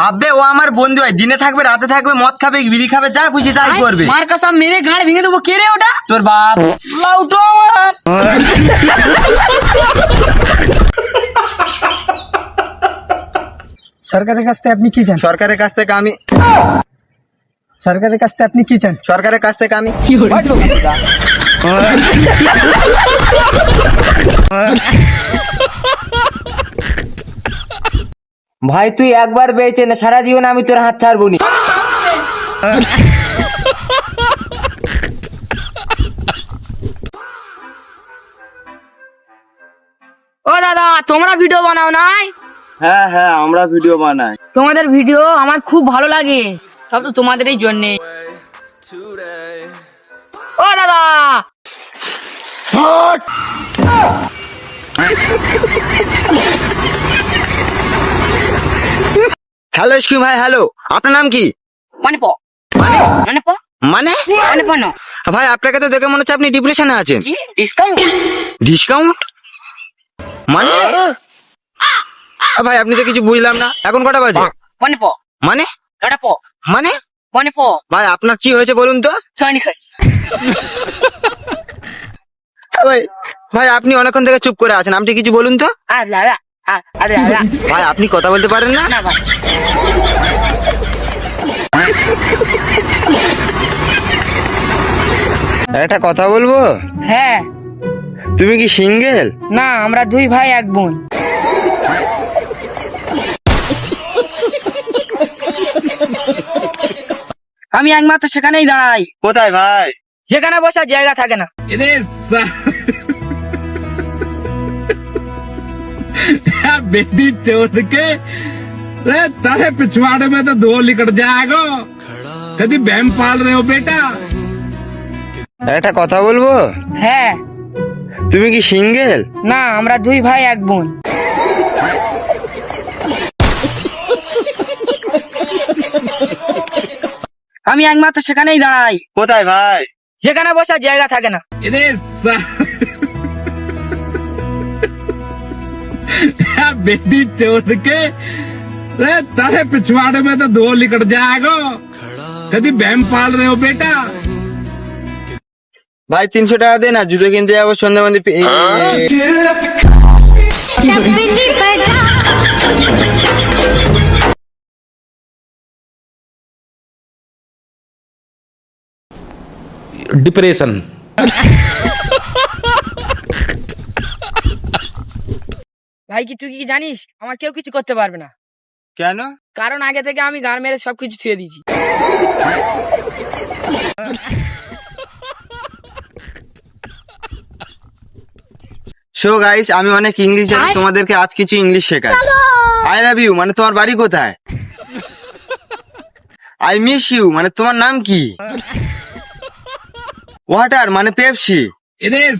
আবে ও আমার বন্ধু হয়, দিনে থাকবে রাতে থাকবে, মদ খাবে বিড়ি খাবে, যা খুশি তাই করবে। মার কাছে মেরে গাঁড় ভেঙে দেবো। কে রে ওটা? তোর বাপ। লাউটো সরকারের কাছ থেকে আপনি কি চান? সরকারের কাছ থেকে আমি সরকারের কাছ থেকে আপনি কি চান? সরকারের কাছ থেকে আমি ভাই তুই একবার বেঁচে না, সারা জীবন আমি তোর হাত ছাড়বো নি। ও দাদা, তোমরা ভিডিও বানাও নাই? হ্যাঁ হ্যাঁ, আমরা ভিডিও বানাই। তোমাদের ভিডিও আমার খুব ভালো লাগে, সব তো তোমাদেরই জন্যে। ও দাদা, হ্যালো এক্সকিউজ ভাই, হ্যালো, আপনার নাম কি? মানে প মানে প মানে মানে প না ভাই আপনাকে তো দেখে মনে হচ্ছে আপনি ডিপ্রেশনে আছেন। কি ডিসকাউন্ট? ডিসকাউন্ট মানে? ভাই আপনি তো কিছু বুঝলাম না, এখন কটা বাজে? মানে প মানে এটা প মানে মানে প ভাই আপনার কি হয়েছে বলুন তো? চাইনি খাই। ভাই ভাই আপনি অনেকক্ষণ থেকে চুপ করে আছেন, আপনি কিছু বলুন তো। আর দাদা, আরে দাদা ভাই আপনি কথা বলতে পারেন না? না ভাই। একটা কথা বলবো? হ্যাঁ। তুমি কি সিঙ্গেল? না, আমরা দুই ভাই এক বোন। আমি একমাত্র সেখানেই দাঁড়াই কোথায় ভাই? যেখানে বসার জায়গা থাকে না। बेटी चोद के तारे पिछवाड़े में तो धो निकल जाएगा। कभी बहम पाल रहे हो बेटा? একটা কথা বলবো? হ্যাঁ। তুমি কি সিঙ্গেল? না, আমরা দুই ভাই এক বোন। আমি একমাত্র সেখানেই দাঁড়াই কোথায় ভাই? যেখানে বসার জায়গা থাকে না। बेटी चोद के तारे पिछवाड़े में तो धो निकल जाएगा। कभी बहम पाल रहे हो बेटा? ভাই 300 টাকা দে না, জুতো কিনতে যাবো সন্ধ্যা মন্দির। डिप्रेशन। ভাই কি তুই কি জানিস আমার কেউ কিছু করতে পারবে না? কেন? কারণ আগে থেকে আমি গান মেরে সবকিছু ছুঁয়ে দিয়েছি। সো গাইস, আমি অনেক ইংলিশ জানি, তোমাদেরকে আজ কিছু ইংলিশ শেখাই। আই লাভ ইউ মানে তোমার বাড়ি কোথায়? আই মিস ইউ মানে তোমার নাম কি? ওয়াটার মানে পেপসি। इधर